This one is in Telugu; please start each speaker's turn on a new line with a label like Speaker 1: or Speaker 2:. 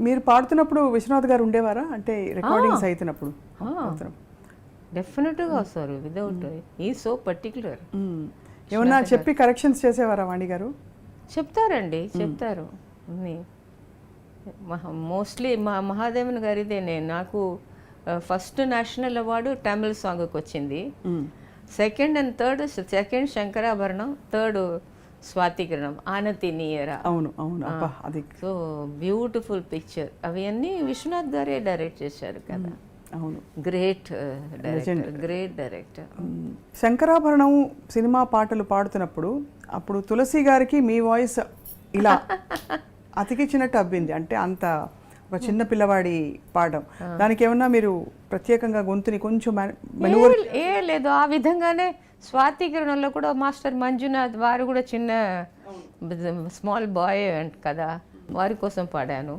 Speaker 1: మీరు పాడుతున్నప్పుడు విశ్వనాథ్ గారు ఉండేవారా, అంటే రికార్డింగ్స్ అవుతున్నప్పుడు?
Speaker 2: డెఫినెట్గా వస్తారు, వితౌట్ ఈ సో పర్టికులర్.
Speaker 1: ఏమన్నా చెప్పి కరెక్షన్స్ చేసేవారా వాణి గారు?
Speaker 2: చెప్తారండి, చెప్తారు. మోస్ట్లీ మా మహాదేవన్ గారిదే. నాకు ఫస్ట్ నేషనల్ అవార్డు తమిళ సాంగ్కి వచ్చింది. Second and third, second Sankarabharanam, third Swathikiranam, Aanati Neeyara.
Speaker 1: అవును అవును, అది
Speaker 2: సో బ్యూటిఫుల్ పిక్చర్. అవన్నీ విశ్వనాథ్ గారే డైరెక్ట్ చేశారు కదా.
Speaker 1: అవును,
Speaker 2: great director, great director.
Speaker 1: Shankarabharanam cinema పాటలు పాడుతున్నప్పుడు అప్పుడు తులసి గారికి మీ వాయిస్ ఇలా అతికిచ్చినట్టు అబ్బింది, అంటే అంత ఒక చిన్న పిల్లవాడి పాడడం. దానికి ఏమన్నా మీరు ప్రత్యేకంగా గొంతుని కొంచెం
Speaker 2: ఏ లేదు, ఆ విధంగానే స్వాతికిరణంలో కూడా మాస్టర్ మంజునాథ్ వారు కూడా చిన్న స్మాల్ బాయ్ కదా, వారి కోసం పాడాను.